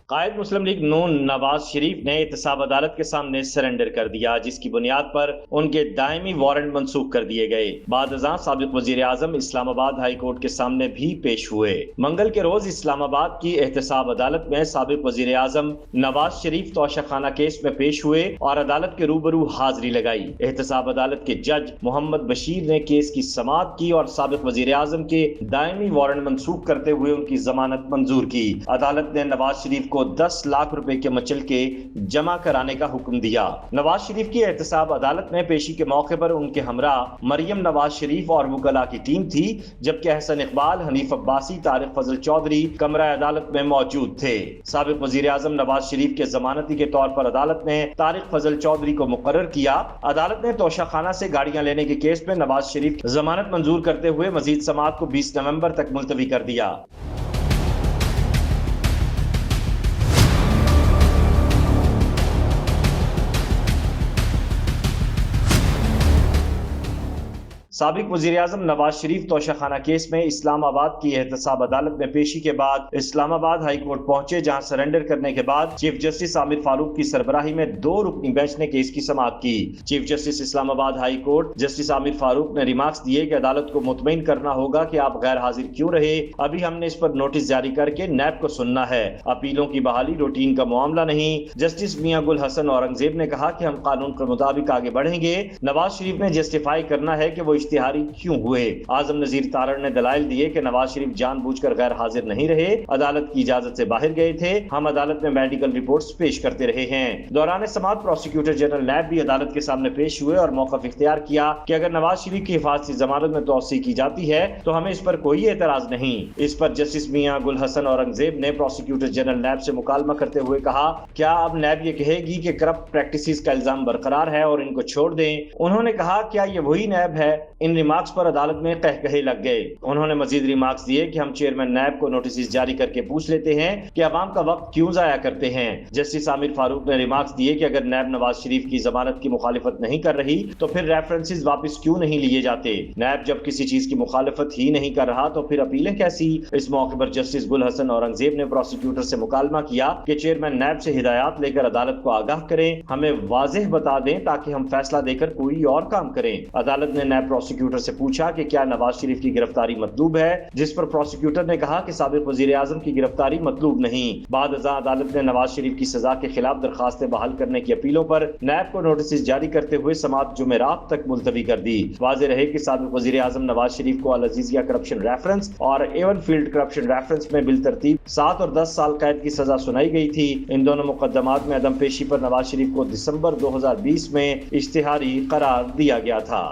قائد مسلم league نون نواز شریف نے احتساب عدالت کے سامنے سرنڈر کر دیا، جس کی بنیاد پر ان کے دائمی وارنٹ منسوخ کر دیے گئے۔ بعد ازاں سابق وزیر اعظم اسلام آباد ہائی کورٹ کے سامنے بھی پیش ہوئے۔ منگل کے روز اسلام آباد کی احتساب عدالت میں سابق وزیر اعظم نواز شریف توشہ خانہ کیس میں پیش ہوئے اور عدالت کے روبرو حاضری لگائی۔ احتساب عدالت کے جج محمد بشیر نے کیس کی سماعت کی اور سابق وزیر اعظم کے دائمی وارنٹ منسوخ کرتے ہوئے ان کی ضمانت منظور کی۔ عدالت نے نواز شریف کو 10 لاکھ روپے کے مچلکے جمع کرانے کا حکم دیا۔ نواز شریف کی احتساب عدالت میں پیشی کے موقع پر ان کے ہمراہ مریم نواز شریف اور وکلاء کی ٹیم تھی، جبکہ احسن اقبال، حنیف عباسی، طارق فضل چودھری کمرہ عدالت میں موجود تھے۔ سابق وزیر اعظم نواز شریف کے ضمانتی کے طور پر عدالت نے طارق فضل چودھری کو مقرر کیا۔ عدالت نے توشہ خانہ سے گاڑیاں لینے کے کیس میں نواز شریف کی ضمانت منظور کرتے ہوئے مزید سماعت کو 20 نومبر تک ملتوی کر دیا۔ سابق وزیر اعظم نواز شریف توشہ خانہ کیس میں اسلام آباد کی احتساب عدالت میں پیشی کے بعد اسلام آباد ہائی کورٹ پہنچے، جہاں سرنڈر کرنے کے بعد چیف جسٹس عامر فاروق کی سربراہی میں 2 رکنی بینچ نے کیس کی سماعت کی۔ چیف جسٹس اسلام آباد ہائی کورٹ جسٹس عامر فاروق نے ریمارکس دیے کہ عدالت کو مطمئن کرنا ہوگا کہ آپ غیر حاضر کیوں رہے۔ ابھی ہم نے اس پر نوٹس جاری کر کے نیب کو سننا ہے۔ اپیلوں کی بحالی روٹین کا معاملہ نہیں۔ جسٹس میاں گل حسن اورنگزیب نے کہا کہ ہم قانون کے مطابق آگے بڑھیں گے۔ نواز شریف نے جسٹیفائی کرنا ہے کہ وہ اشتہاری کیوں ہوئے۔ اعظم نذیر تارڑ نے دلائل دیے کہ نواز شریف جان بوجھ کر غیر حاضر نہیں رہے، عدالت کی اجازت سے باہر گئے تھے۔ ہم عدالت میں میڈیکل رپورٹس پیش کرتے رہے ہیں۔ دوران سماعت پروسیکیوٹر جنرل نیب بھی عدالت کے سامنے پیش ہوئے اور موقف اختیار کیا کہ اگر نواز شریف کی حفاظتی ضمانت میں توسیع کی جاتی ہے تو ہمیں اس پر کوئی اعتراض نہیں۔ اس پر جسٹس میاں گل حسن اورنگزیب نے پروسیکیوٹر جنرل نیب سے مکالمہ کرتے ہوئے کہا، کیا اب نیب یہ کہے گی کہ کرپٹ پریکٹسز کا الزام برقرار ہے اور ان کو چھوڑ دیں؟ انہوں نے کہا، کیا یہ وہی نیب ہے؟ ان ریمارکس پر عدالت میں قہقہے لگ گئے۔ انہوں نے مزید ریمارکس دیے کہ ہم چیئرمین نیب کو نوٹسز جاری کر کے پوچھ لیتے ہیں کہ عوام کا وقت کیوں ضائع کرتے ہیں۔ جسٹس عامر فاروق نے ریمارکس دیے کہ اگر نیب نواز شریف کی ضمانت کی مخالفت نہیں کر رہی تو پھر ریفرنسز واپس کیوں نہیں لیے جاتے؟ نیب جب کسی چیز کی مخالفت ہی نہیں کر رہا تو پھر اپیلیں کیسی؟ اس موقع پر جسٹس گل حسن اورنگزیب نے پروسیکیوٹر سے مکالمہ کیا کہ چیئرمین نیب سے ہدایات لے کر عدالت کو آگاہ کریں، ہمیں واضح بتا دیں تاکہ ہم فیصلہ دے کر کوئی اور کام کریں۔ عدالت نے نیب پروسیکیوٹر سے پوچھا کہ کیا نواز شریف کی گرفتاری مطلوب ہے، جس پر پروسیکیوٹر نے کہا کہ سابق وزیر اعظم کی گرفتاری مطلوب نہیں۔ بعد ازاں عدالت نے نواز شریف کی سزا کے خلاف درخواستیں بحال کرنے کی اپیلوں پر نیب کو نوٹسز جاری کرتے ہوئے سماعت جمعرات تک ملتوی کر دی۔ واضح رہے کہ سابق وزیر اعظم نواز شریف کو العزیزیہ کرپشن ریفرنس اور ایون فیلڈ کرپشن ریفرنس میں بالترتیب 7 اور 10 سال قید کی سزا سنائی گئی تھی۔ ان دونوں مقدمات میں عدم پیشی پر نواز شریف کو دسمبر 2020 میں اشتہاری قرار دیا گیا تھا۔